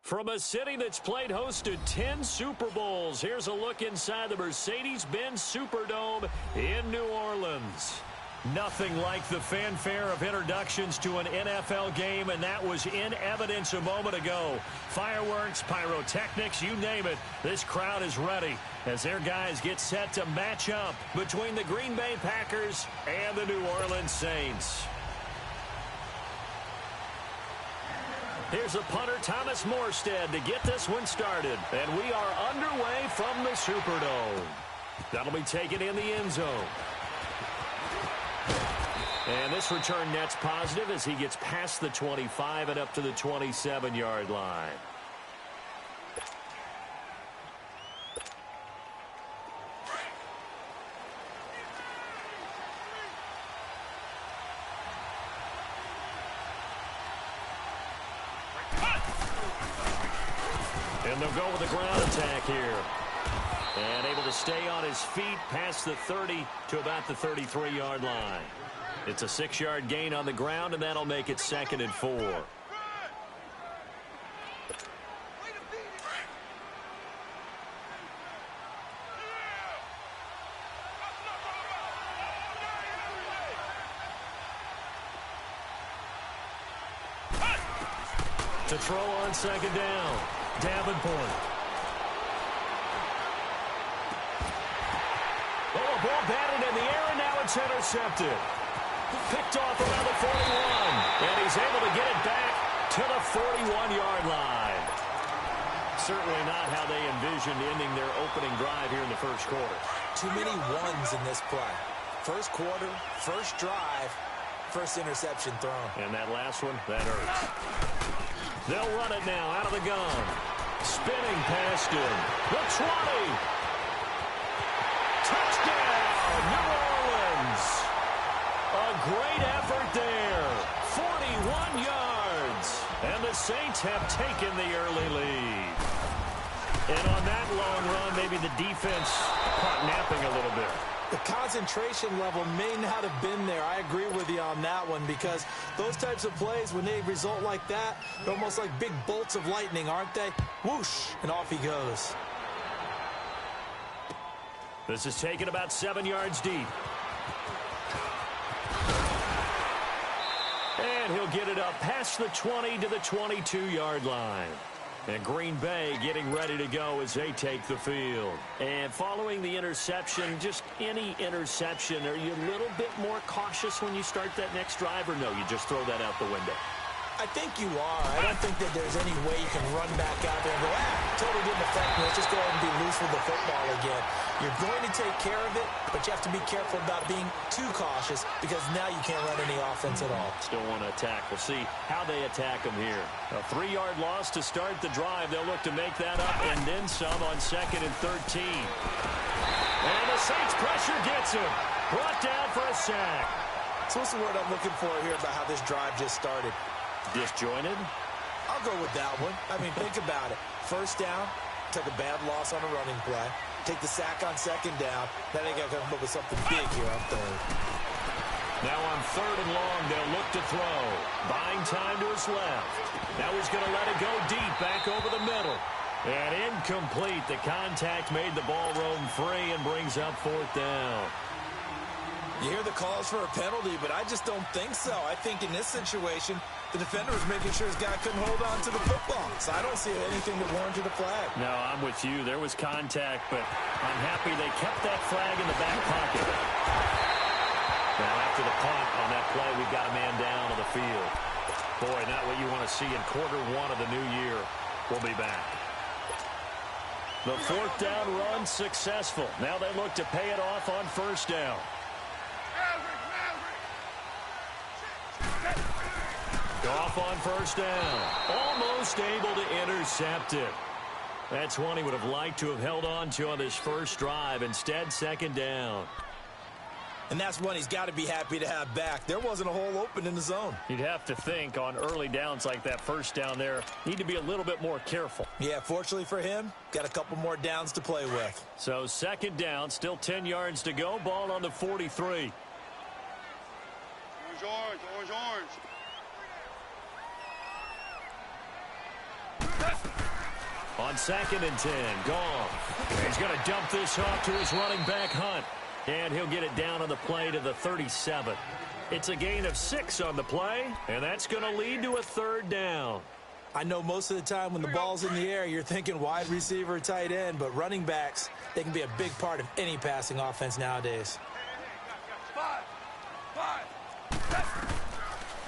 From a city that's played host to 10 Super Bowls, here's a look inside the Mercedes-Benz Superdome in New Orleans. Nothing like the fanfare of introductions to an NFL game, and that was in evidence a moment ago. Fireworks, pyrotechnics, you name it. This crowd is ready as their guys get set to match up between the Green Bay Packers and the New Orleans Saints. Here's a punter, Thomas Morstead, to get this one started. And we are underway from the Superdome. That'll be taken in the end zone. And this return net's positive as he gets past the 25 and up to the 27-yard line. And they'll go with a ground attack here. And able to stay on his feet past the 30 to about the 33-yard line. It's a 6-yard gain on the ground, and that'll make it 2nd and 4. To throw on 2nd down, Davenport. Oh, a ball batted in the air, and now it's intercepted. Picked off around the 41, and he's able to get it back to the 41-yard line. Certainly not how they envisioned ending their opening drive here in the first quarter. Too many ones in this play. First quarter, first drive, first interception thrown. And that last one, that hurts. They'll run it now out of the gun. Spinning past him. The 20. Touchdown, New Orleans. A great effort there. 41 yards. And the Saints have taken the early lead. And on that long run, maybe the defense caught napping a little bit. The concentration level may not have been there. I agree with you on that one because those types of plays, when they result like that, they're almost like big bolts of lightning, aren't they? Whoosh, and off he goes. This is taken about 7 yards deep. And he'll get it up past the 20 to the 22-yard line. And Green Bay getting ready to go as they take the field. And following the interception, just any interception, are you a little bit more cautious when you start that next drive, or no, you just throw that out the window? I think you are. I don't think that there's any way you can run back out there and go, totally didn't affect me. Let's just go ahead and be loose with the football again. You're going to take care of it, but you have to be careful about being too cautious because now you can't run any offense at all. Still want to attack. We'll see how they attack them here. A 3-yard loss to start the drive. They'll look to make that up and then some on 2nd and 13. And the Saints pressure gets him. Brought down for a sack. So what's the word I'm looking for here about how this drive just started? Disjointed? I'll go with that one. I mean, think about it. First down, took a bad loss on a running play. Take the sack on 2nd down. Now they got to come up with something big here on 3rd. Now on 3rd and long, they'll look to throw. Buying time to his left. Now he's going to let it go deep, back over the middle. And incomplete. The contact made the ball roam free and brings up 4th down. You hear the calls for a penalty, but I just don't think so. I think in this situation, the defender was making sure his guy couldn't hold on to the football. So I don't see anything that warranted a flag. No, I'm with you. There was contact, but I'm happy they kept that flag in the back pocket. Now after the punt on that play, we've got a man down on the field. Boy, not what you want to see in quarter 1 of the new year. We'll be back. The 4th down run successful. Now they look to pay it off on 1st down. Off on 1st down. Almost able to intercept it. That's one he would have liked to have held on to on this first drive. Instead, 2nd down. And that's one he's got to be happy to have back. There wasn't a hole open in the zone. You'd have to think on early downs like that 1st down there, need to be a little bit more careful. Yeah, fortunately for him, got a couple more downs to play with. So 2nd down, still 10 yards to go. Ball on the 43. Orange, orange, orange, orange. On 2nd and 10, Goff. He's going to dump this off to his running back, Hunt. And he'll get it down on the play to the 37. It's a gain of 6 on the play, and that's going to lead to a 3rd down. I know most of the time when the ball's in the air, you're thinking wide receiver, tight end, but running backs, they can be a big part of any passing offense nowadays.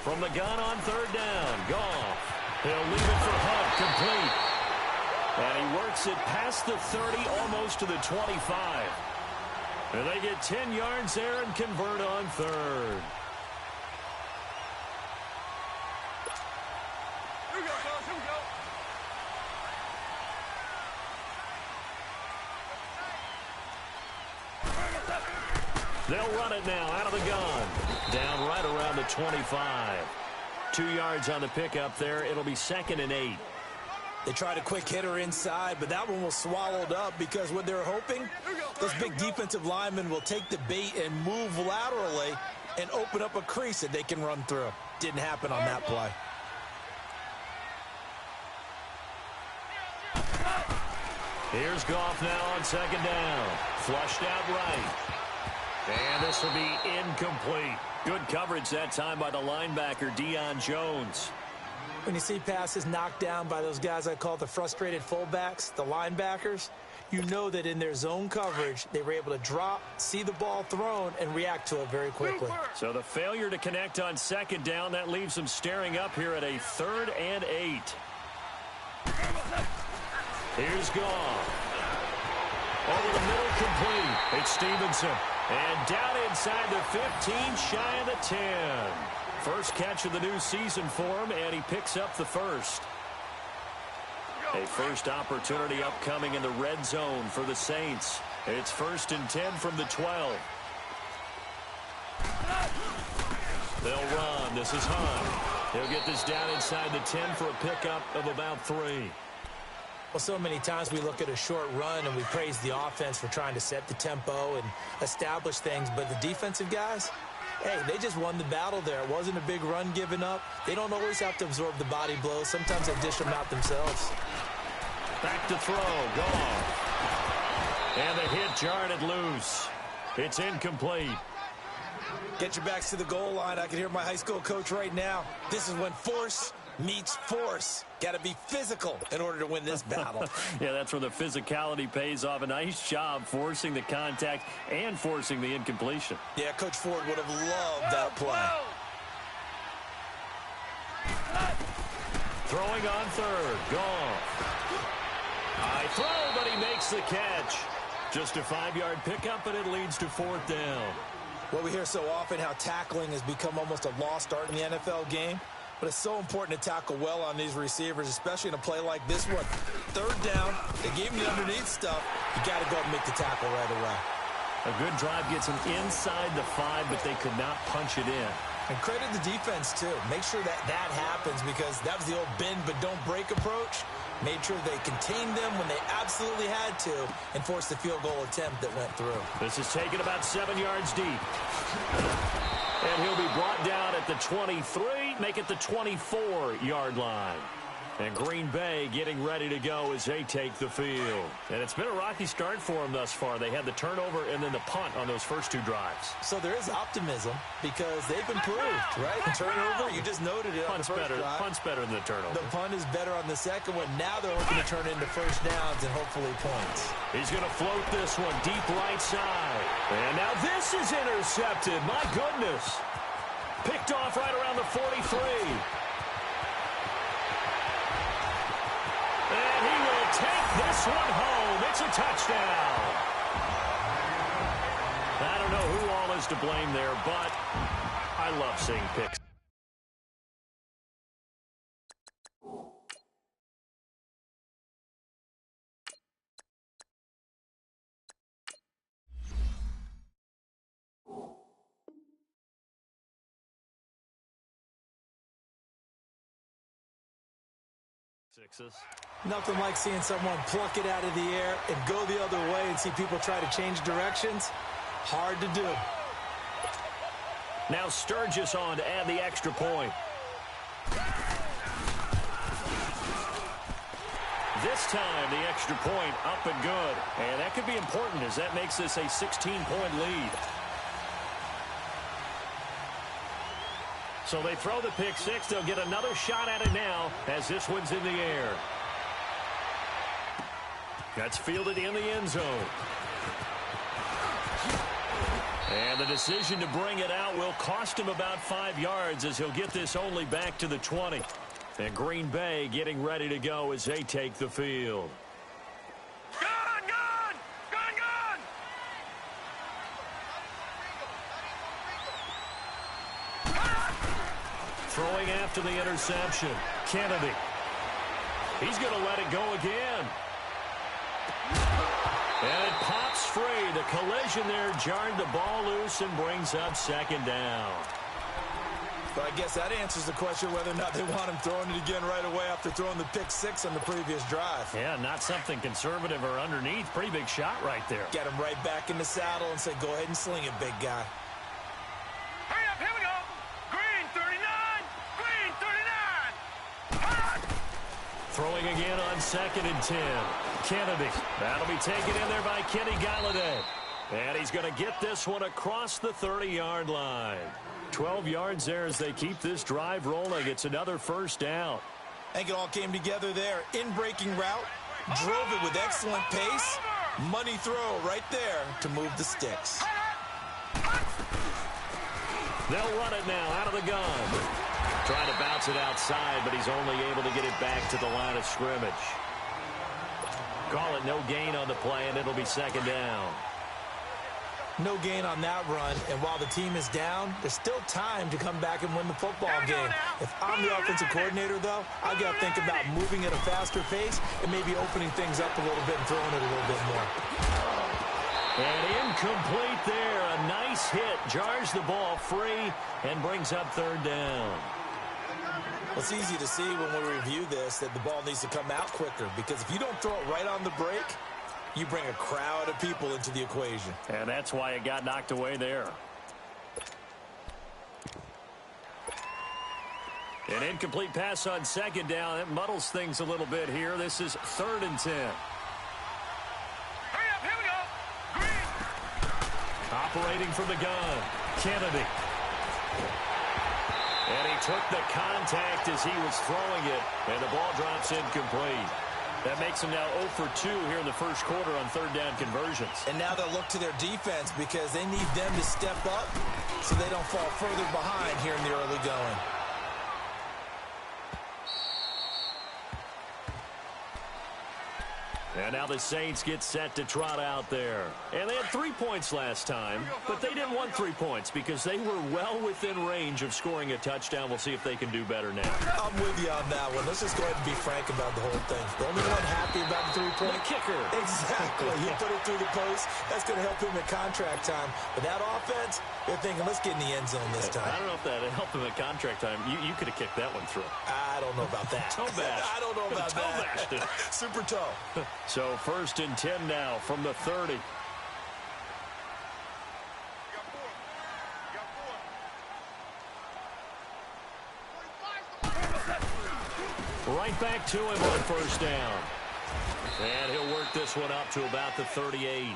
From the gun on 3rd down, Goff. He'll leave it for Hunt, complete. And he works it past the 30, almost to the 25. And they get 10 yards there and convert on 3rd. They'll run it now out of the gun. Down right around the 25. 2 yards on the pickup there. It'll be 2nd and 8. They tried a quick hitter inside, but that one was swallowed up because what they're hoping, those big defensive linemen will take the bait and move laterally and open up a crease that they can run through. Didn't happen on that play. Here's Goff now on 2nd down. Flushed out right. And this will be incomplete. Good coverage that time by the linebacker, Deion Jones. When you see passes knocked down by those guys I call the frustrated fullbacks, the linebackers, you know that in their zone coverage, they were able to drop, see the ball thrown, and react to it very quickly. So the failure to connect on 2nd down, that leaves them staring up here at a 3rd and 8. Here's Goff. Over the middle, complete. It's Stevenson. And down inside the 15, shy of the 10. First catch of the new season for him, and he picks up the first. A first opportunity upcoming in the red zone for the Saints. It's 1st and 10 from the 12. They'll run. This is Hunt. He'll get this down inside the 10 for a pickup of about 3. Well, so many times we look at a short run and we praise the offense for trying to set the tempo and establish things, but the defensive guys, hey, they just won the battle there. It wasn't a big run given up. They don't always have to absorb the body blows. Sometimes they dish them out themselves. Back to throw. Goff. And the hit jarred it loose. It's incomplete. Get your backs to the goal line. I can hear my high school coach right now. This is when force meets force. Got to be physical in order to win this battle. Yeah, that's where the physicality pays off. A nice job forcing the contact and forcing the incompletion. Yeah, Coach Ford would have loved that play. Throwing on 3rd. Goff. High throw, but he makes the catch. Just a 5-yard pickup, and it leads to 4th down. Well, we hear so often how tackling has become almost a lost art in the NFL game. But it's so important to tackle well on these receivers, especially in a play like this one. 3rd down, they gave him the underneath stuff. You got to go and make the tackle right away. A good drive gets him inside the 5, but they could not punch it in. And credit the defense, too. Make sure that happens because that was the old bend but don't break approach. Made sure they contained them when they absolutely had to and forced the field goal attempt that went through. This is taken about 7 yards deep. And he'll be brought down at the 23, make it the 24-yard line. And Green Bay getting ready to go as they take the field. And it's been a rocky start for them thus far. They had the turnover and then the punt on those first 2 drives. So there is optimism because they've improved, right? The turnover, you just noted it on the first drive. Punt's better than the turnover. The punt is better on the second one. Now they're looking to turn into first downs and hopefully points. He's going to float this one deep right side. And now this is intercepted. My goodness. Picked off right around the 43. And he will take this one home. It's a touchdown. I don't know who all is to blame there, but I love seeing picks. Nothing like seeing someone pluck it out of the air and go the other way and see people try to change directions. Hard to do. Now Sturgis on to add the extra point. This time, the extra point up and good. And that could be important as that makes this a 16-point lead. So they throw the pick six. They'll get another shot at it now as this one's in the air. That's fielded in the end zone. And the decision to bring it out will cost him about 5 yards as he'll get this only back to the 20. And Green Bay getting ready to go as they take the field. Gun! Gun! Gun! Gun! Throwing after the interception. Kennedy. He's going to let it go again. And it pops free. The collision there jarred the ball loose and brings up second down. But I guess that answers the question whether or not they want him throwing it again right away after throwing the pick six on the previous drive. Yeah, not something conservative or underneath. Pretty big shot right there. Get him right back in the saddle and say, go ahead and sling it, big guy. Hurry up, here we go. Green 39. Green 39. Hot. Throwing again on 2nd and 10. Kennedy. That'll be taken in there by Kenny Galladay. And he's going to get this one across the 30-yard line. 12 yards there as they keep this drive rolling. It's another first down. I think it all came together there. In-breaking route. Drove it with excellent pace. Money throw right there to move the sticks. They'll run it now out of the gun. Trying to bounce it outside, but he's only able to get it back to the line of scrimmage. Call it no gain on the play, and it'll be second down. No gain on that run, and while the team is down, there's still time to come back and win the football game. If I'm the offensive coordinator, though, I got to think about moving at a faster pace and maybe opening things up a little bit and throwing it a little bit more. And incomplete there. A nice hit. Jars the ball free and brings up third down. Well, it's easy to see when we review this that the ball needs to come out quicker, because if you don't throw it right on the break, you bring a crowd of people into the equation. And that's why it got knocked away there. An incomplete pass on second down. That muddles things a little bit here. This is 3rd and 10. Hurry up, here we go. Green. Operating from the gun. Kennedy. And he took the contact as he was throwing it. And the ball drops incomplete. That makes him now 0 for 2 here in the first quarter on third down conversions. And now they'll look to their defense because they need them to step up so they don't fall further behind here in the early going. And now the Saints get set to trot out there. And they had 3 points last time, but they didn't want 3 points because they were well within range of scoring a touchdown. We'll see if they can do better now. I'm with you on that one. Let's just go ahead and be frank about the whole thing. The only one happy about the 3-point? The kicker. Exactly. He put it through the post. That's going to help him at contract time. But that offense, they're thinking, let's get in the end zone this time. I don't know if that helped him at contract time. You could have kicked that one through. I don't know about that. Toe bash. I don't know about toe that. bashed it. Super toe. So 1st and 10 now from the 30. Right back to him on first down. And he'll work this one up to about the 38.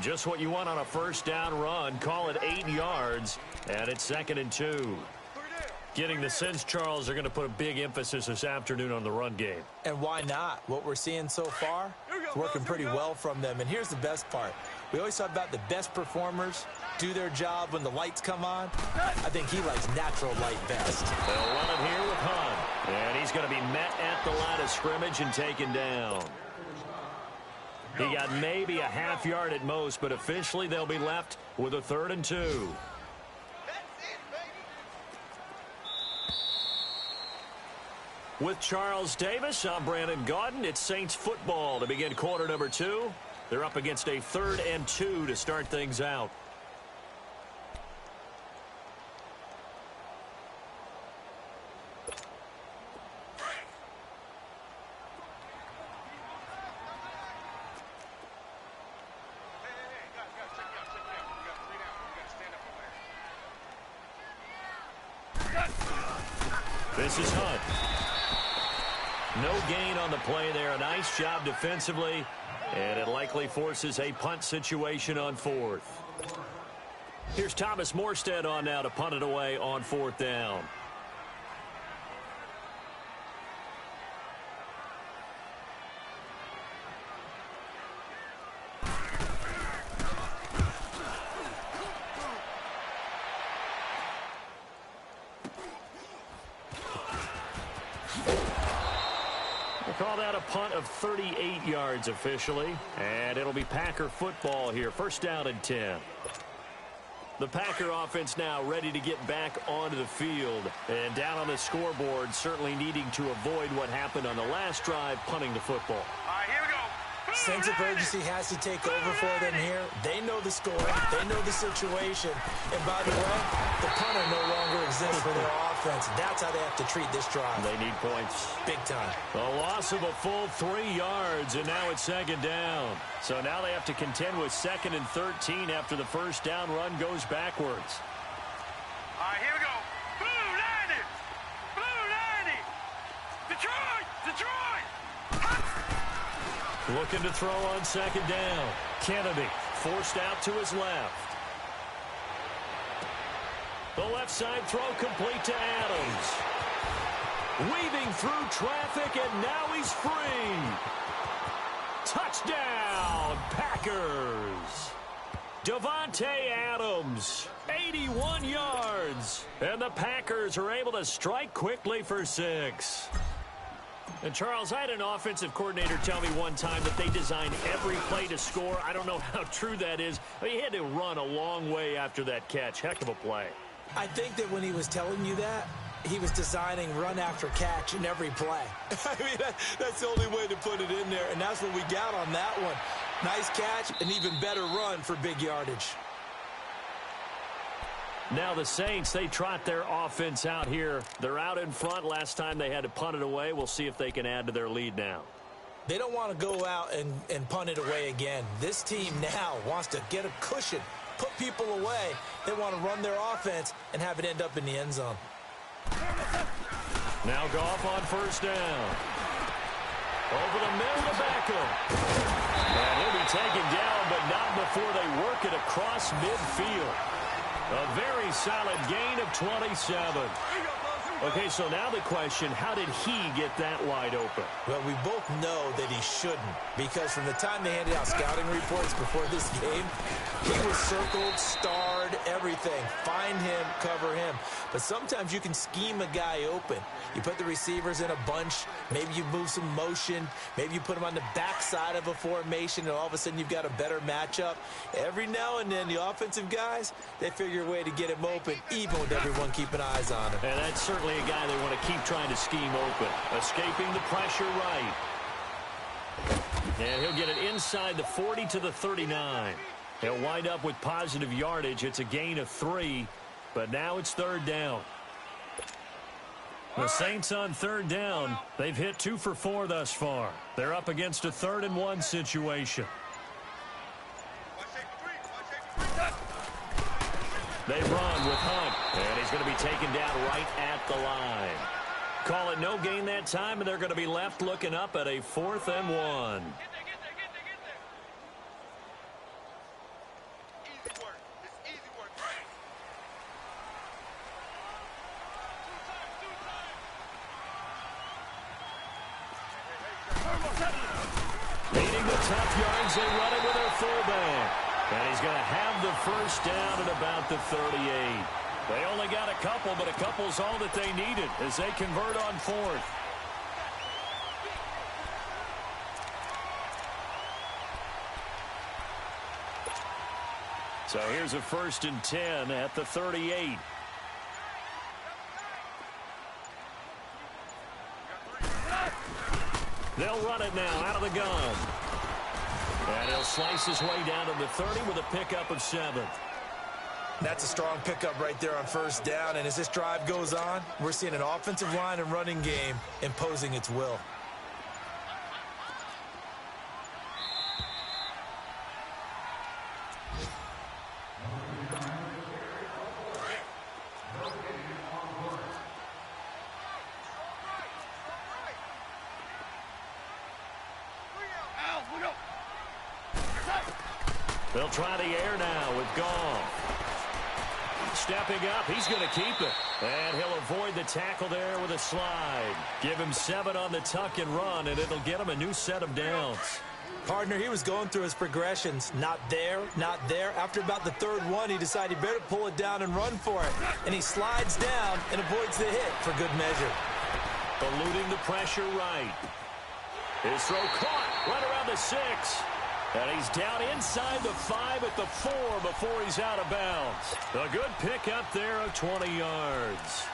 Just what you want on a first down run. Call it 8 yards. And it's 2nd and 2. Getting the sense, Charles, are going to put a big emphasis this afternoon on the run game. And why not? What we're seeing so far, it's working pretty well from them. And here's the best part. We always talk about the best performers do their job when the lights come on. I think he likes natural light best. They'll run it here with Hunt. And he's going to be met at the line of scrimmage and taken down. He got maybe a half yard at most, but officially they'll be left with a 3rd and 2. With Charles Davis, I'm Brandon Gaudin. It's Saints football to begin quarter number 2. They're up against a 3rd and 2 to start things out. This is Hunt. No gain on the play there. A nice job defensively, and it likely forces a punt situation on 4th. Here's Thomas Morstead on now to punt it away on 4th down. Call that a punt of 38 yards officially, and it'll be Packer football here. First down and 10. The Packer offense now ready to get back onto the field, and down on the scoreboard, certainly needing to avoid what happened on the last drive, punting the football. All right, here we go. Sense of urgency has to take over for them here. They know the score. They know the situation. And by the way, the punter no longer exists for their offense. That's how they have to treat this drive. They need points. Big time. A loss of a full 3 yards, and now it's second down. So now they have to contend with 2nd and 13 after the first down run goes backwards. All right, here we go. Blue 90. Blue 90. Detroit. Detroit. Looking to throw on second down. Kennedy forced out to his left. The left side throw complete to Adams. Weaving through traffic, and now he's free. Touchdown, Packers. Davante Adams, 81 yards. And the Packers are able to strike quickly for 6. And, Charles, I had an offensive coordinator tell me one time that they designed every play to score. I don't know how true that is. But he had to run a long way after that catch. Heck of a play. I think that when he was telling you that, he was designing run after catch in every play. I mean, that's the only way to put it in there, and that's what we got on that one. Nice catch, an even better run for big yardage. Now the Saints, they trot their offense out here. They're out in front. Last time they had to punt it away. We'll see if they can add to their lead now. They don't want to go out and punt it away again. This team now wants to get a cushion, put people away. They want to run their offense and have it end up in the end zone. Now Goff on first down. Over the middle to Beckham. And he'll be taken down, but not before they work it across midfield. A very solid gain of 27. Okay, so now the question, how did he get that wide open? Well, we both know that he shouldn't, because from the time they handed out scouting reports before this game, he was circled, starred, everything. Find him, cover him. But sometimes you can scheme a guy open. You put the receivers in a bunch. Maybe you move some motion. Maybe you put him on the backside of a formation, and all of a sudden you've got a better matchup. Every now and then, the offensive guys, they figure a way to get him open, even with everyone keeping eyes on him. And that's certainly a guy they want to keep trying to scheme open. Escaping the pressure right. And he'll get it inside the 40 to the 39. He'll wind up with positive yardage. It's a gain of 3, but now it's third down. The Saints on third down. They've hit 2 for 4 thus far. They're up against a 3rd and 1 situation. They run with Hunt, and he's going to be taken down right at the line. Call it no gain that time, and they're going to be left looking up at a 4th and 1. Leading the tough yards, they run it with their fullback. And he's going to have the first down at about the 38. They only got a couple, but a couple's all that they needed as they convert on 4th. So here's a 1st and 10 at the 38. They'll run it now out of the gun. And he'll slice his way down to the 30 with a pickup of 7. That's a strong pickup right there on first down. And as this drive goes on, we're seeing an offensive line and running game imposing its will. They'll try the air now with Goff. Stepping up, he's going to keep it. And he'll avoid the tackle there with a slide. Give him 7 on the tuck and run, and it'll get him a new set of downs. Partner, he was going through his progressions. Not there, not there. After about the third one, he decided better pull it down and run for it. And he slides down and avoids the hit for good measure. Eluding the pressure right. His throw caught right around the 6. And he's down inside the 5 at the 4 before he's out of bounds. A good pick up there of 20 yards.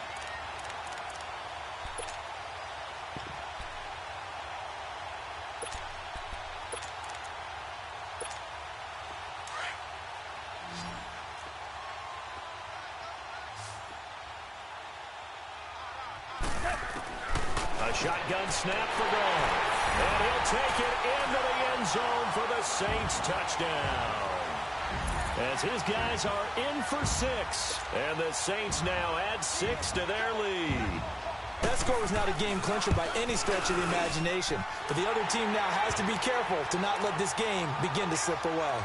A shotgun snap for Goff. And he'll take it into the end zone for the Saints touchdown. As his guys are in for 6. And the Saints now add 6 to their lead. That score was not a game clincher by any stretch of the imagination. But the other team now has to be careful to not let this game begin to slip away.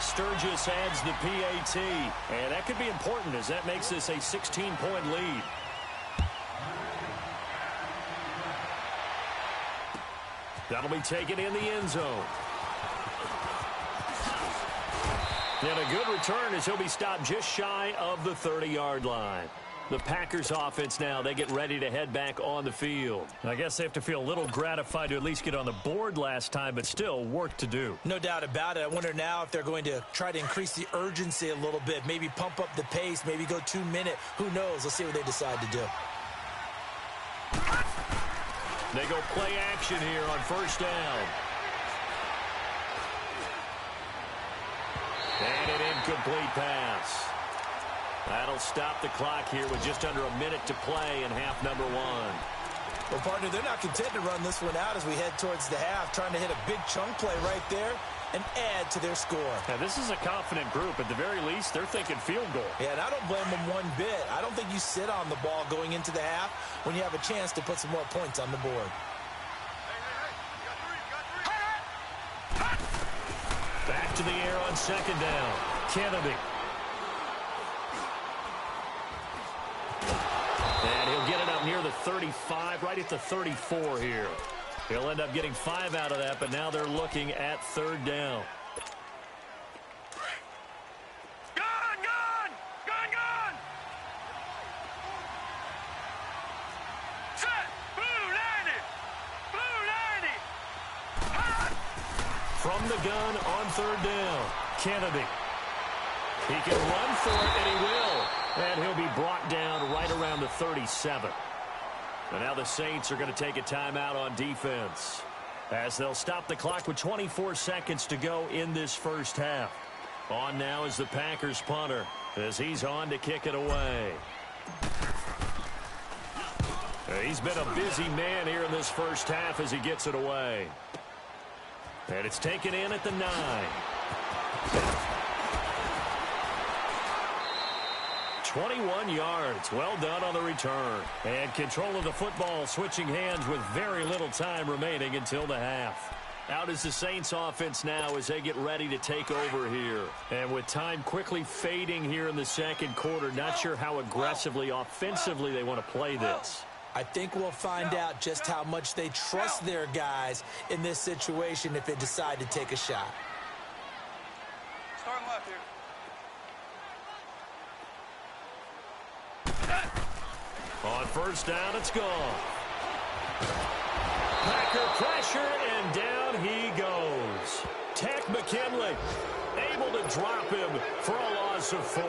Sturgis adds the PAT. And that could be important as that makes this a 16-point lead. That'll be taken in the end zone. And a good return as he'll be stopped just shy of the 30-yard line. The Packers offense now, they get ready to head back on the field. I guess they have to feel a little gratified to at least get on the board last time, but still work to do. No doubt about it. I wonder now if they're going to try to increase the urgency a little bit, maybe pump up the pace, maybe go 2-minute. Who knows? Let's see what they decide to do. They go play action here on first down. And an incomplete pass. That'll stop the clock here with just under a minute to play in half number 1. Well, partner, they're not content to run this one out as we head towards the half, trying to hit a big chunk play right there and add to their score. Now, this is a confident group. At the very least, they're thinking field goal. Yeah, and I don't blame them one bit. I don't think you sit on the ball going into the half when you have a chance to put some more points on the board. Back to the air on second down. Kennedy. And he'll get it up near the 35, right at the 34 here. He'll end up getting 5 out of that, but now they're looking at third down. Gun! Set! Blue 90! From the gun on third down, Kennedy. He can run for it, and he will. And he'll be brought down right around the 37. And now the Saints are going to take a timeout on defense as they'll stop the clock with 24 seconds to go in this first half. On now is the Packers punter as he's on to kick it away. He's been a busy man here in this first half as he gets it away. And it's taken in at the 9. 21 yards. Well done on the return. And control of the football switching hands with very little time remaining until the half. Out is the Saints offense now as they get ready to take over here. And with time quickly fading here in the second quarter, not sure how aggressively, offensively they want to play this. I think we'll find out just how much they trust their guys in this situation if they decide to take a shot. Starting left here. On first down, it's gone. Packer pressure, and down he goes. Tech McKinley able to drop him for a loss of 4.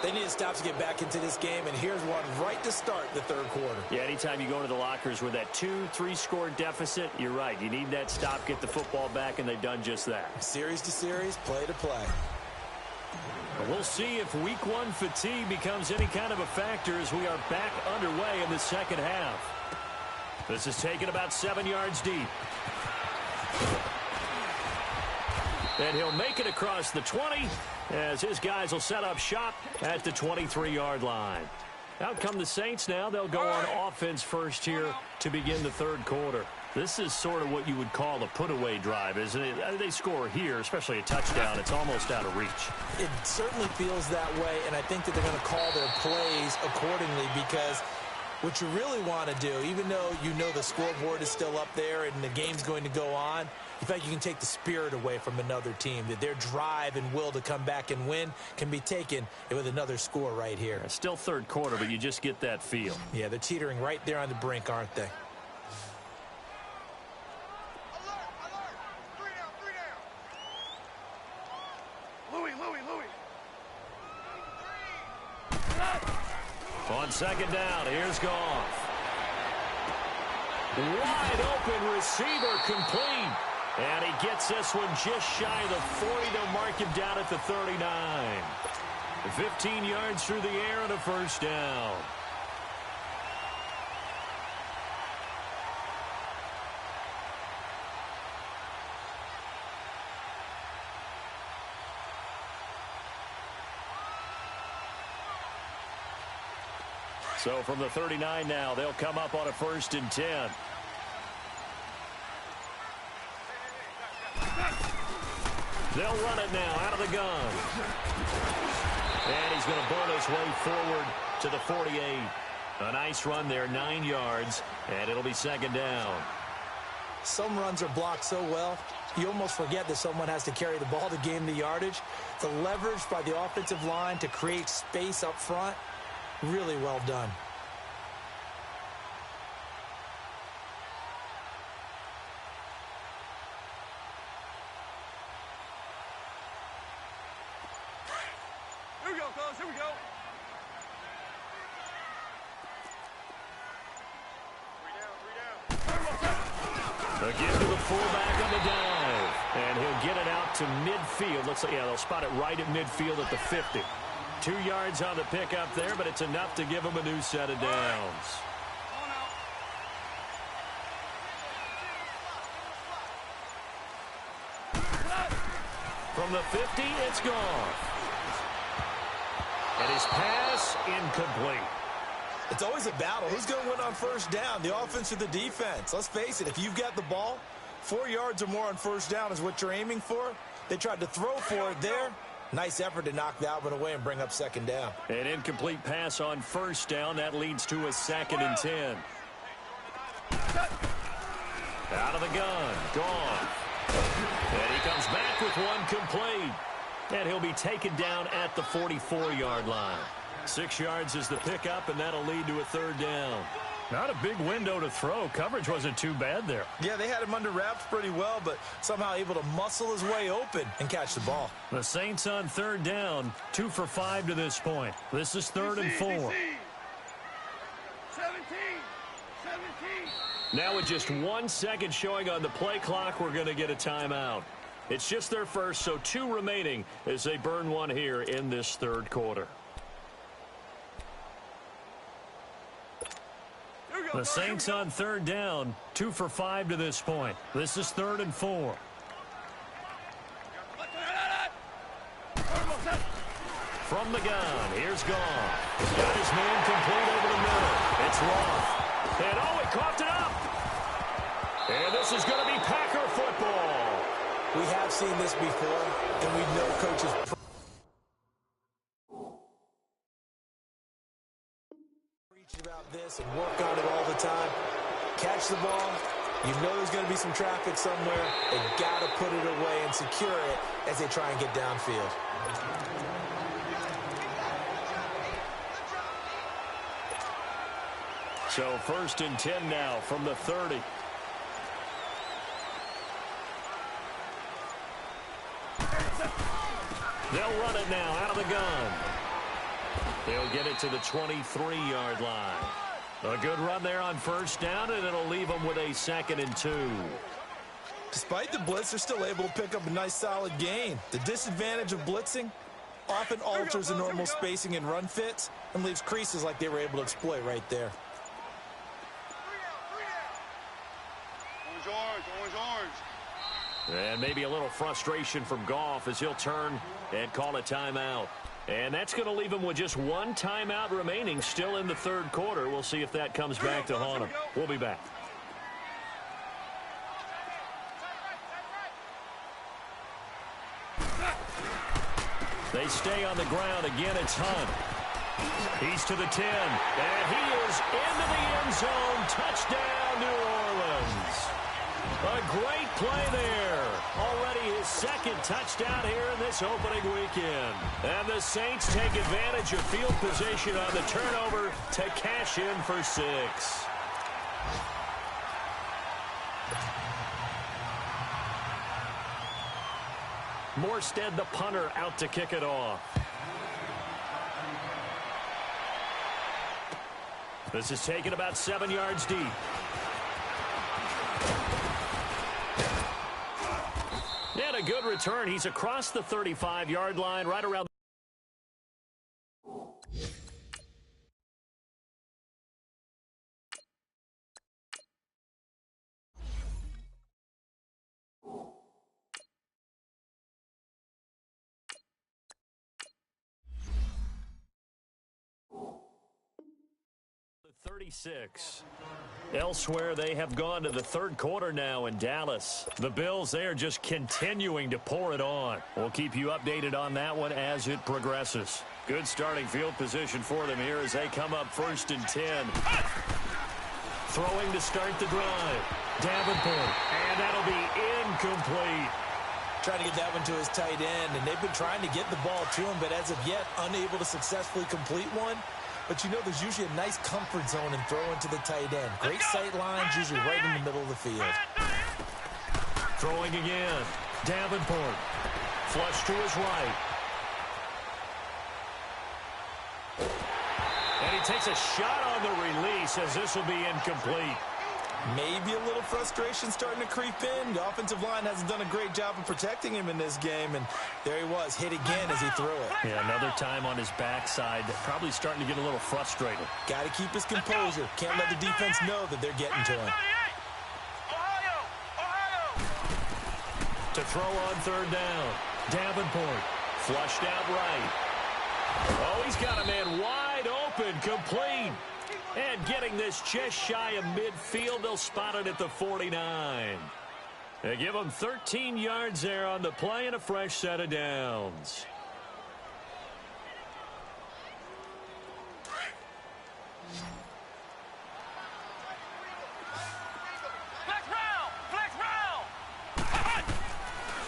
They need to stop to get back into this game, and here's one right to start the third quarter. Yeah, anytime you go into the lockers with that 2-3 score deficit, you're right. You need that stop, get the football back, and they've done just that. Series to series, play to play. We'll see if week 1 fatigue becomes any kind of a factor as we are back underway in the second half. This is taken about 7 yards deep. And he'll make it across the 20 as his guys will set up shop at the 23-yard line. Out come the Saints now. They'll go on offense first here to begin the third quarter. This is sort of what you would call a put-away drive, isn't it? They score here, especially a touchdown. It's almost out of reach. It certainly feels that way, and I think that they're going to call their plays accordingly, because what you really want to do, even though you know the scoreboard is still up there and the game's going to go on, in fact, you can take the spirit away from another team, that their drive and will to come back and win can be taken with another score right here. It's still third quarter, but you just get that feel. Yeah, they're teetering right there on the brink, aren't they? On second down, here's Goff. Wide open receiver, complete. And he gets this one just shy of the 40. They'll mark him down at the 39. 15 yards through the air and a first down. So from the 39 now, they'll come up on a 1st and 10. They'll run it now out of the gun. And he's going to burn his way forward to the 48. A nice run there, 9 yards, and it'll be second down. Some runs are blocked so well, you almost forget that someone has to carry the ball to gain the yardage. The leverage by the offensive line to create space up front, really well done. Here we go, fellas. Here we go. Again to the fullback on the dive. And he'll get it out to midfield. Looks like, yeah, they'll spot it right at midfield at the 50. 2 yards on the pickup there, but it's enough to give him a new set of downs. From the 50, it's gone. And his pass incomplete. It's always a battle. Who's going to win on first down, the offense or the defense? Let's face it, if you've got the ball, 4 yards or more on first down is what you're aiming for. They tried to throw for it there. Nice effort to knock that one away and bring up second down. An incomplete pass on first down. That leads to a 2nd and 10. Out of the gun. Gone. And he comes back with one complete. And he'll be taken down at the 44-yard line. 6 yards is the pickup, and that'll lead to a 3rd down. Not a big window to throw. Coverage wasn't too bad there. Yeah, they had him under wraps pretty well, but somehow able to muscle his way open and catch the ball. The Saints on 3rd down, 2 for 5 to this point. This is 3rd and 4. 17. Now with just 1 second showing on the play clock, we're going to get a timeout. It's just their first, so 2 remaining as they burn one here in this 3rd quarter. The Saints on 3rd down, 2 for 5 to this point. This is 3rd and 4. From the gun, here's Goff. He's got his man complete over the middle. It's Roth. And oh, he coughed it up. And this is going to be Packer football. We have seen this before, and we know coaches preach about this and work on it all the time. Catch the ball. You know there's going to be some traffic somewhere. They got to put it away and secure it as they try and get downfield. So 1st and 10 now from the 30. They'll run it now out of the gun. They'll get it to the 23-yard line. A good run there on first down, and it'll leave them with a 2nd and 2. Despite the blitz, they're still able to pick up a nice, solid gain. The disadvantage of blitzing often alters the normal spacing and run fits and leaves creases like they were able to exploit right there. And maybe a little frustration from Goff as he'll turn and call a timeout. And that's going to leave him with just 1 timeout remaining still in the 3rd quarter. We'll see if that comes back to haunt him. We'll be back. They stay on the ground. Again, it's Hunt. He's to the 10. And he is into the end zone. Touchdown, New Orleans. A great play there. Already his second touchdown here in this opening weekend. And the Saints take advantage of field position on the turnover to cash in for 6. Morstead, the punter, out to kick it off. This is taken about 7 yards deep. And a good return. He's across the 35-yard line, right around. The 36. Elsewhere, they have gone to the third quarter now in Dallas. The Bills, they are just continuing to pour it on. We'll keep you updated on that one as it progresses. Good starting field position for them here as they come up 1st and 10. Throwing to start the drive. Davenport, and that'll be incomplete. Trying to get that one to his tight end, and they've been trying to get the ball to him, but as of yet, unable to successfully complete one. But you know there's usually a nice comfort zone in throwing to the tight end. Great sight lines, usually right in the middle of the field. Throwing again. Davenport. Flush to his right. And he takes a shot on the release as this will be incomplete. Maybe a little frustration starting to creep in. The offensive line hasn't done a great job of protecting him in this game, and there he was, hit again as he threw it. Yeah, another time on his backside, probably starting to get a little frustrated. Got to keep his composure. Can't let the defense know that they're getting to him. To throw on 3rd down. Davenport, flushed out right. Oh, he's got a man wide open, complete. And getting this just shy of midfield, they'll spot it at the 49. They give him 13 yards there on the play and a fresh set of downs.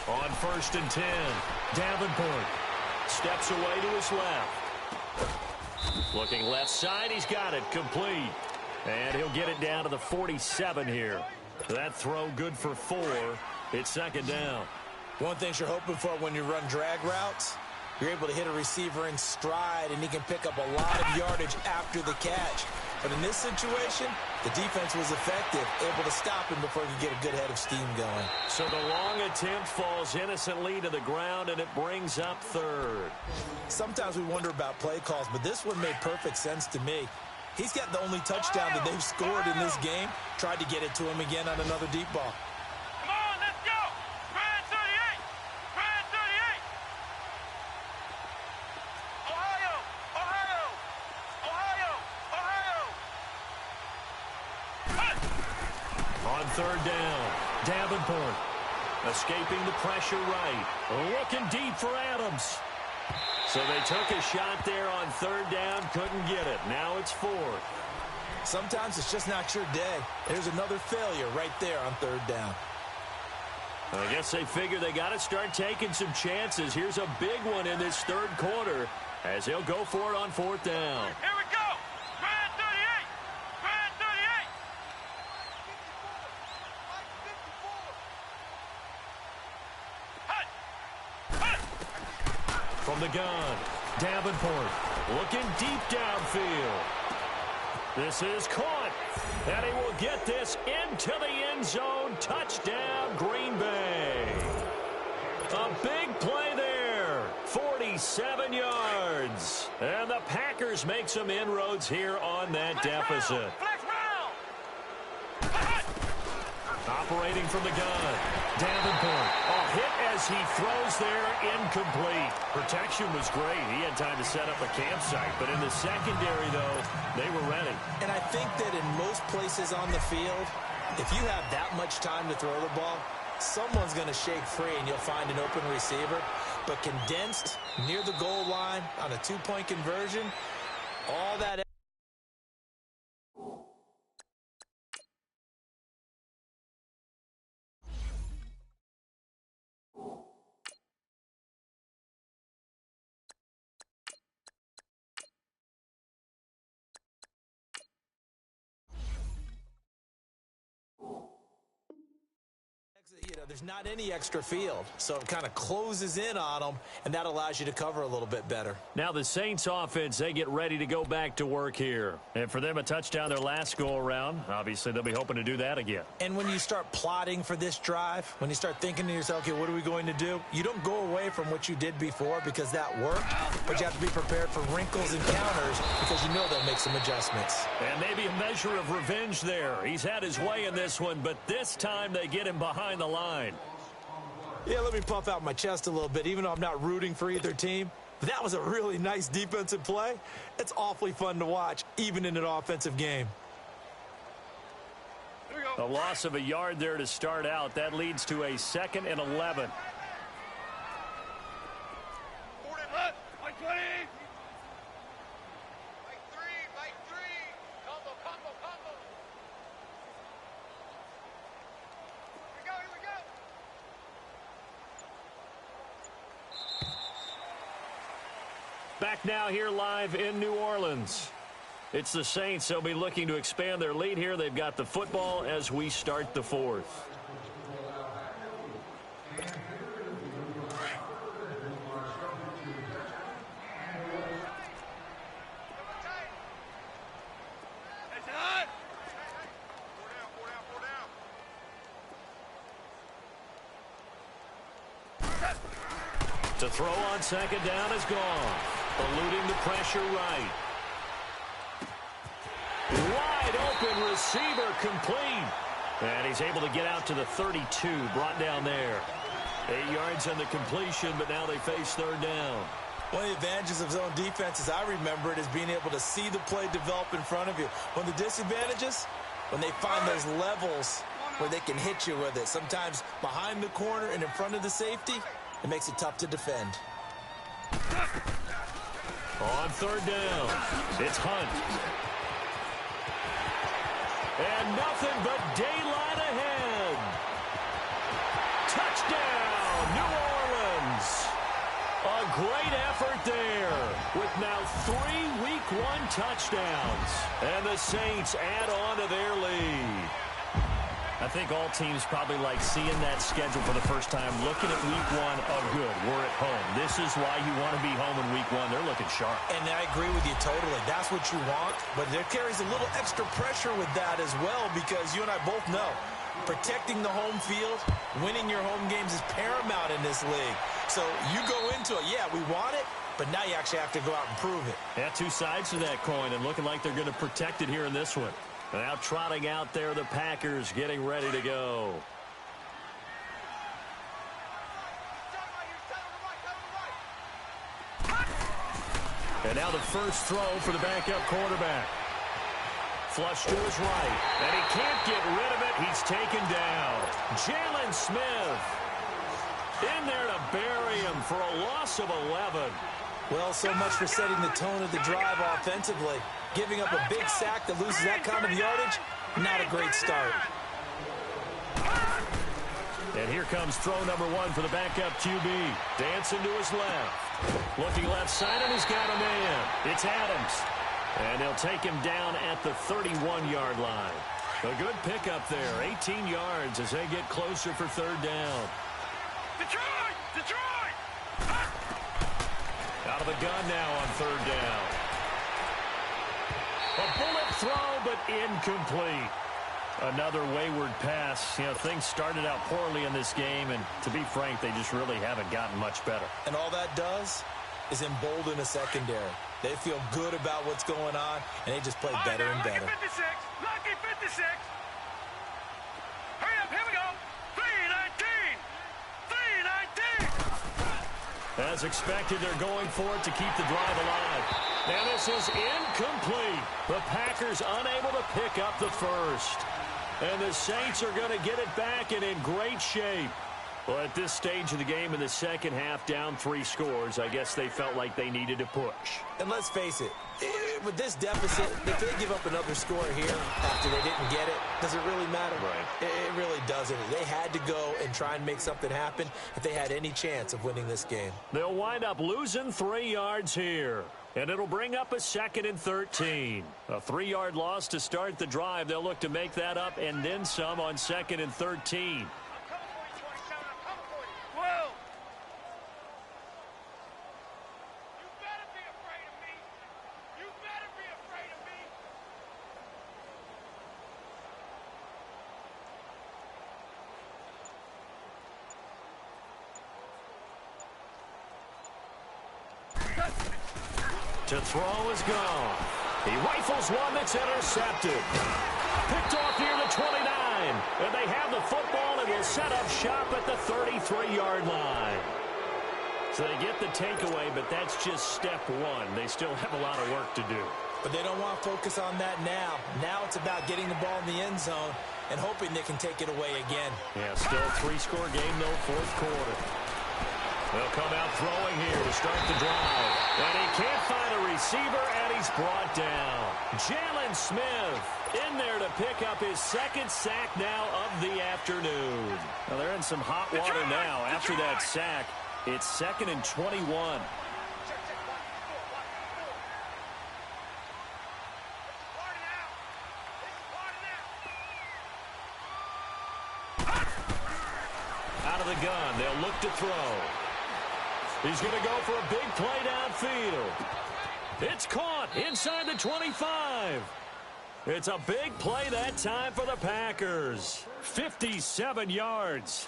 On 1st and 10, Davenport steps away to his left. Looking left side, he's got it, complete. And he'll get it down to the 47 here. That throw good for 4. It's 2nd down. One thing you're hoping for when you run drag routes, you're able to hit a receiver in stride, and he can pick up a lot of yardage after the catch. But in this situation, the defense was effective, able to stop him before he could get a good head of steam going. So the long attempt falls innocently to the ground, and it brings up 3rd. Sometimes we wonder about play calls, but this one made perfect sense to me. He's got the only touchdown that they've scored in this game. Tried to get it to him again on another deep ball. Come on, let's go. Brand 38. Brand 38. Ohio. Ohio. Ohio. Ohio. On 3rd down, Davenport escaping the pressure right. Looking deep for Adams. So they took a shot there on 3rd down, couldn't get it. Now it's 4th. Sometimes it's just not your day. There's another failure right there on 3rd down. I guess they figure they got to start taking some chances. Here's a big one in this 3rd quarter as he'll go for it on 4th down. Here we go. Brand 38. Brand 38. From the gun, Davenport looking deep downfield. This is caught, and he will get this into the end zone. Touchdown, Green Bay. A big play there, 47 yards. And the Packers make some inroads here on that deficit. Flex round. Operating from the gun, Davenport. A hit as he throws there, incomplete. Protection was great. He had time to set up a campsite, but in the secondary, though, they were ready. And I think that in most places on the field, if you have that much time to throw the ball, someone's going to shake free and you'll find an open receiver. but condensed near the goal line on a two-point conversion. All that. There's not any extra field, so it kind of closes in on them, and that allows you to cover a little bit better. Now the Saints offense, they get ready to go back to work here. And for them, a touchdown their last go-around. Obviously, they'll be hoping to do that again. And when you start plotting for this drive, when you start thinking to yourself, okay, what are we going to do? You don't go away from what you did before because that worked, but you have to be prepared for wrinkles and counters because you know they'll make some adjustments. And maybe a measure of revenge there. He's had his way in this one, but this time they get him behind the line. Yeah, let me puff out my chest a little bit, even though I'm not rooting for either team. That was a really nice defensive play. It's awfully fun to watch, even in an offensive game. A loss of a yard there to start out. That leads to a 2nd and 11. Back now here live in New Orleans. It's the Saints. They'll be looking to expand their lead here. They've got the football as we start the 4th. To throw on 2nd down is gone. Eluding the pressure right. Wide open receiver complete. And he's able to get out to the 32. Brought down there. 8 yards on the completion, but now they face 3rd down. One of the advantages of zone defense, as I remember it, is being able to see the play develop in front of you. One of the disadvantages, when they find those levels where they can hit you with it. Sometimes behind the corner and in front of the safety, it makes it tough to defend. On 3rd down, it's Hunt. And nothing but daylight ahead. Touchdown, New Orleans. A great effort there with now 3 Week 1 touchdowns. And the Saints add on to their lead. I think all teams probably like seeing that schedule for the first time, looking at Week 1, oh good, we're at home. This is why you want to be home in Week 1. They're looking sharp. And I agree with you totally. That's what you want, but there carries a little extra pressure with that as well because you and I both know protecting the home field, winning your home games is paramount in this league. So you go into it, yeah, we want it, but now you actually have to go out and prove it. Yeah, 2 sides to that coin and looking like they're going to protect it here in this one. Now trotting out there, the Packers getting ready to go. And now the first throw for the backup quarterback. Flush to his right, and he can't get rid of it. He's taken down. Jalen Smith in there to bury him for a loss of 11. Well, so much for setting the tone of the drive offensively. Giving up a big sack that loses that kind of yardage, not a great start. And here comes throw number 1 for the backup QB. Dancing to his left. Looking left side, and he's got a man. It's Adams. And they'll take him down at the 31-yard line. A good pickup there, 18 yards as they get closer for 3rd down. Detroit! Detroit! Out of the gun now on 3rd down. A bullet throw, but incomplete. Another wayward pass. You know, things started out poorly in this game, and to be frank, they just really haven't gotten much better. And all that does is embolden a secondary. They feel good about what's going on, and they just play better and better. Lucky 56! Lucky 56! Hurry up, here we go! 319! 319! As expected, they're going for it to keep the drive alive. Now this is incomplete. The Packers unable to pick up the first. And the Saints are going to get it back and in great shape. Well, at this stage of the game in the second half, down 3 scores, I guess they felt like they needed to push. And let's face it, with this deficit, if they give up another score here after they didn't get it, does it really matter? Right. It really doesn't. They had to go and try and make something happen if they had any chance of winning this game. They'll wind up losing 3 yards here. And it'll bring up a 2nd and 13. A 3-yard loss to start the drive. They'll look to make that up and then some on 2nd and 13. To throw is gone. He rifles one that's intercepted. Picked off near the 29. And they have the football and will set up shop at the 33-yard line. So they get the takeaway, but that's just step one. They still have a lot of work to do. But they don't want to focus on that now. Now it's about getting the ball in the end zone and hoping they can take it away again. Yeah, still a 3-score game, though, 4th quarter. They'll come out throwing here to start the drive. And he can't find a receiver, and he's brought down. Jalen Smith in there to pick up his 2nd sack now of the afternoon. Well, they're in some hot water now. After that sack, it's 2nd and 21. Out of the gun, they'll look to throw. He's going to go for a big play downfield. It's caught inside the 25. It's a big play that time for the Packers. 57 yards.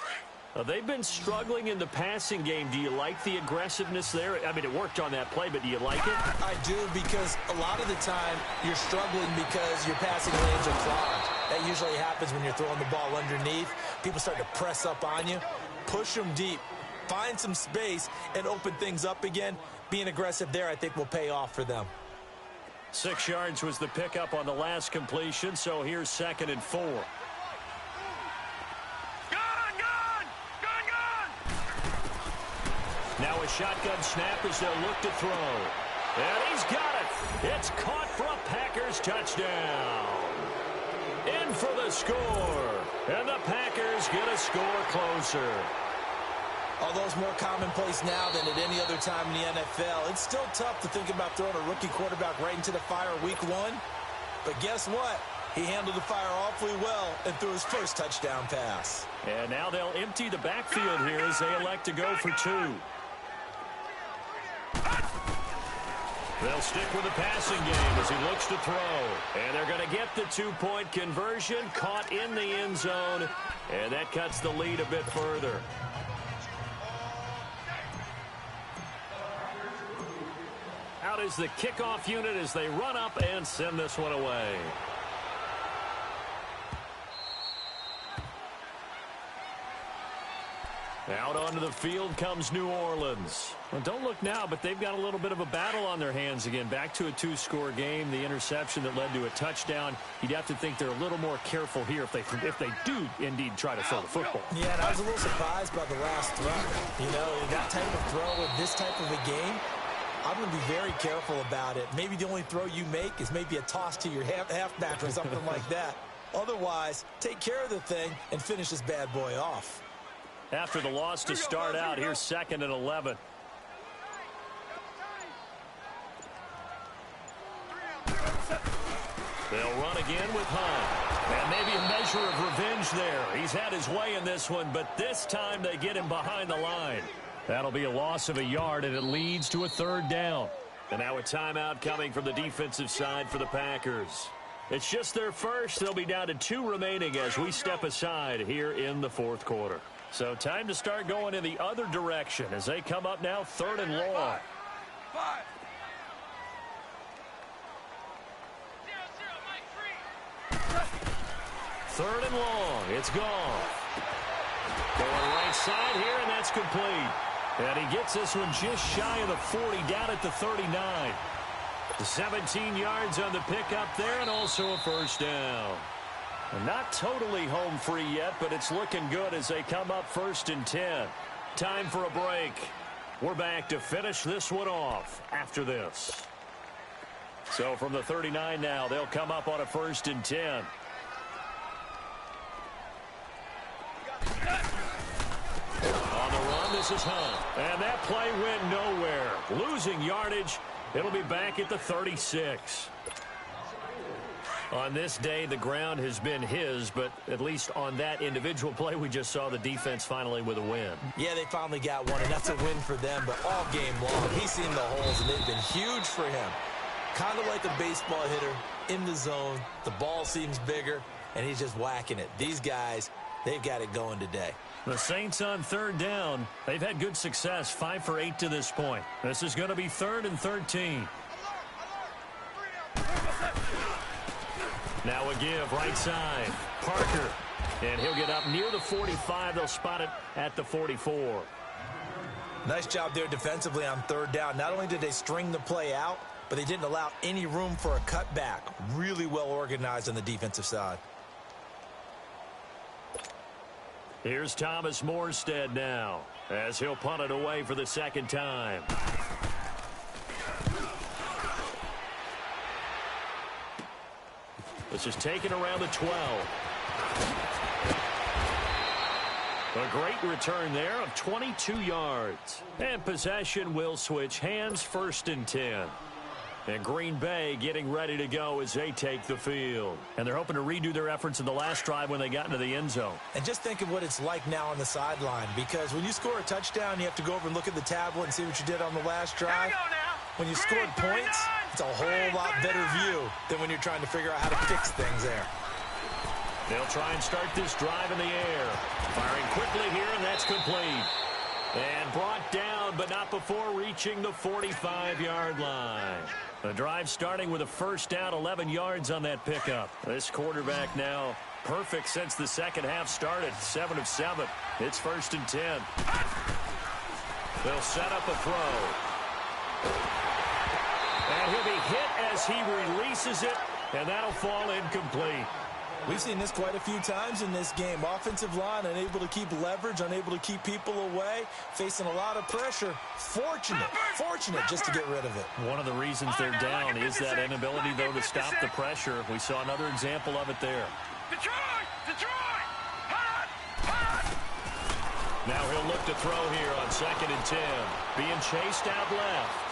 They've been struggling in the passing game. Do you like the aggressiveness there? I mean, it worked on that play, but do you like it? I do, because a lot of the time you're struggling because your passing lanes are clogged. That usually happens when you're throwing the ball underneath. People start to press up on you. Push them deep. Find some space and open things up again. Being aggressive there, I think, will pay off for them. 6 yards was the pickup on the last completion, so here's 2nd and 4. Now a shotgun snap as they'll look to throw. And he's got it. It's caught for a Packers touchdown. In for the score. And the Packers get a score closer. Although it's more commonplace now than at any other time in the NFL, it's still tough to think about throwing a rookie quarterback right into the fire week 1. But guess what? He handled the fire awfully well and threw his first touchdown pass. And now they'll empty the backfield here as they elect to go for 2. They'll stick with the passing game as he looks to throw. And they're going to get the 2-point conversion, caught in the end zone. And that cuts the lead a bit further. Out is the kickoff unit as they run up and send this one away. Out onto the field comes New Orleans. Well, don't look now, but they've got a little bit of a battle on their hands again. Back to a 2-score game. The interception that led to a touchdown. You'd have to think they're a little more careful here if they do indeed try to throw the football. Yeah, and I was a little surprised by the last throw. You know, that type of throw in this type of a game, I'm going to be very careful about it. Maybe the only throw you make is maybe a toss to your halfback or something like that. Otherwise, take care of the thing and finish this bad boy off. After the loss to start out, here's 2nd and 11. They'll run again with Hunt. And maybe a measure of revenge there. He's had his way in this one, but this time they get him behind the line. That'll be a loss of a yard, and it leads to a 3rd down. And now a timeout coming from the defensive side for the Packers. It's just their first. They'll be down to 2 remaining as we step aside here in the 4th quarter. So time to start going in the other direction as they come up now 3rd and long. 3rd and long. It's gone. Going right side here, and that's complete. And he gets this one just shy of the 40, down at the 39. 17 yards on the pickup there, and also a 1st down. Not totally home free yet, but it's looking good as they come up 1st and 10. Time for a break. We're back to finish this one off after this. So from the 39 now, they'll come up on a 1st and 10. On the run, this is Hunt. And that play went nowhere. Losing yardage. It'll be back at the 36. On this day, the ground has been his, but at least on that individual play, we just saw the defense finally with a win. Yeah, they finally got one, and that's a win for them, but all game long, he's seen the holes, and they've been huge for him. Kind of like a baseball hitter in the zone. The ball seems bigger, and he's just whacking it. These guys, they've got it going today. The Saints on 3rd down. They've had good success, 5 for 8 to this point. This is going to be 3rd and 13. Now a give, right side. Parker. And he'll get up near the 45. They'll spot it at the 44. Nice job there defensively on 3rd down. Not only did they string the play out, but they didn't allow any room for a cutback. Really well organized on the defensive side. Here's Thomas Morstead now as he'll punt it away for the 2nd time. This is taken around the 12. A great return there of 22 yards. And possession will switch hands, 1st and 10. And Green Bay getting ready to go as they take the field. And they're hoping to redo their efforts in the last drive when they got into the end zone. And just think of what it's like now on the sideline, because when you score a touchdown, you have to go over and look at the tablet and see what you did on the last drive. When you scored points, it's a whole lot better view than when you're trying to figure out how to fix things there. They'll try and start this drive in the air. Firing quickly here, and that's complete. And brought down, but not before reaching the 45-yard line. The drive starting with a 1st down, 11 yards on that pickup. This quarterback now perfect since the second half started, 7 of 7. It's 1st and 10. They'll set up a throw. And he'll be hit as he releases it, and that'll fall incomplete. We've seen this quite a few times in this game. Offensive line unable to keep leverage, unable to keep people away, facing a lot of pressure. Fortunate just to get rid of it. One of the reasons they're down is that inability, though, to stop the pressure. We saw another example of it there. Detroit! Hot! Now he'll look to throw here on 2nd and 10. Being chased out left.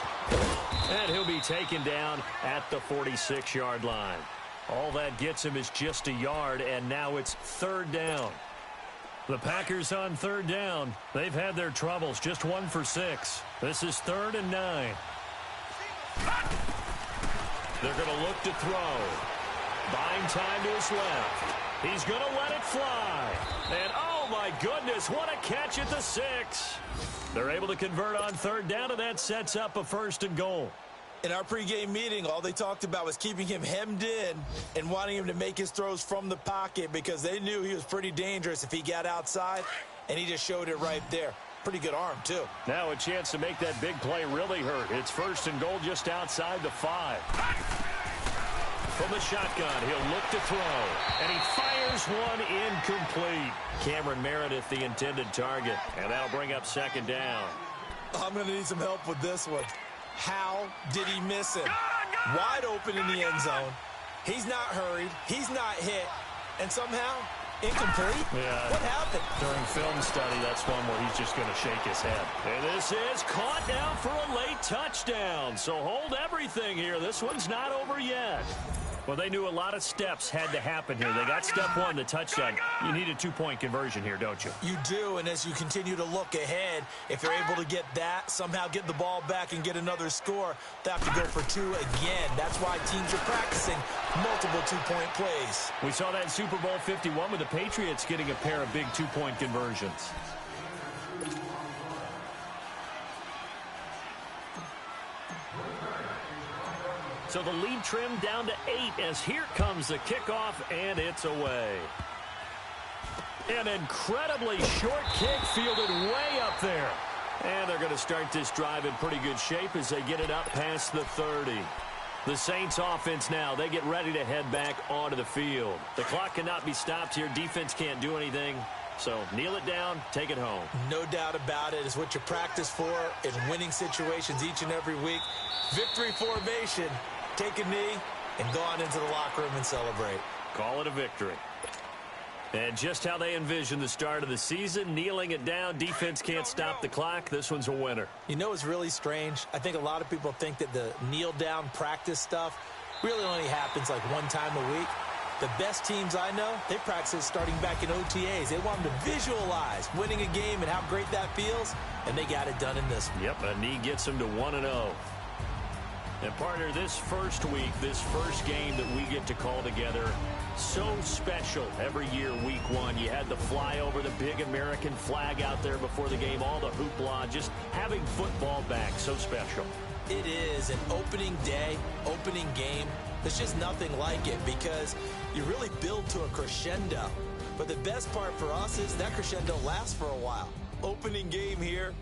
And he'll be taken down at the 46-yard line. All that gets him is just a yard, and now it's 3rd down. The Packers on 3rd down. They've had their troubles, just 1 for 6. This is 3rd and 9. They're going to look to throw. Buying time to his left. He's going to let it fly. And, oh, my goodness, what a catch at the 6. They're able to convert on 3rd down, and that sets up a 1st and goal. In our pregame meeting, all they talked about was keeping him hemmed in and wanting him to make his throws from the pocket because they knew he was pretty dangerous if he got outside, and he just showed it right there. Pretty good arm, too. Now a chance to make that big play really hurt. It's 1st and goal just outside the 5. From the shotgun, he'll look to throw, and he fires one incomplete. Cameron Meredith, the intended target, and that'll bring up 2nd down. I'm going to need some help with this one. How did he miss him? Wide open in the end zone. He's not hurried. He's not hit. And somehow, incomplete? Yeah. What happened? During film study, that's one where he's just going to shake his head. And this is caught now for a late touchdown. So hold everything here. This one's not over yet. Well, they knew a lot of steps had to happen here. They got step 1, the touchdown. You need a 2-point conversion here, don't you? You do, and as you continue to look ahead, if you're able to get that, somehow get the ball back and get another score, they have to go for 2 again. That's why teams are practicing multiple 2-point plays. We saw that in Super Bowl 51 with the Patriots getting a pair of big 2-point conversions. So the lead trimmed down to 8 as here comes the kickoff, and it's away. An incredibly short kick fielded way up there. And they're going to start this drive in pretty good shape as they get it up past the 30. The Saints offense now, they get ready to head back onto the field. The clock cannot be stopped here. Defense can't do anything. So kneel it down, take it home. No doubt about it. It's what you practice for in winning situations each and every week. Victory formation. Take a knee and go on into the locker room and celebrate. Call it a victory. And just how they envision the start of the season, kneeling it down, defense can't stop the clock. This one's a winner. You know, it's really strange. I think a lot of people think that the kneel-down practice stuff really only happens like one time a week. The best teams I know, they practice it starting back in OTAs. They want them to visualize winning a game and how great that feels, and they got it done in this one. Yep, a knee gets them to 1-0. And partner, this first week, this first game that we get to call together, so special every year, week one. You had the flyover, the big American flag out there before the game, all the hoopla, just having football back, so special. It is an opening day, opening game. There's just nothing like it because you really build to a crescendo. But the best part for us is that crescendo lasts for a while. Opening game here,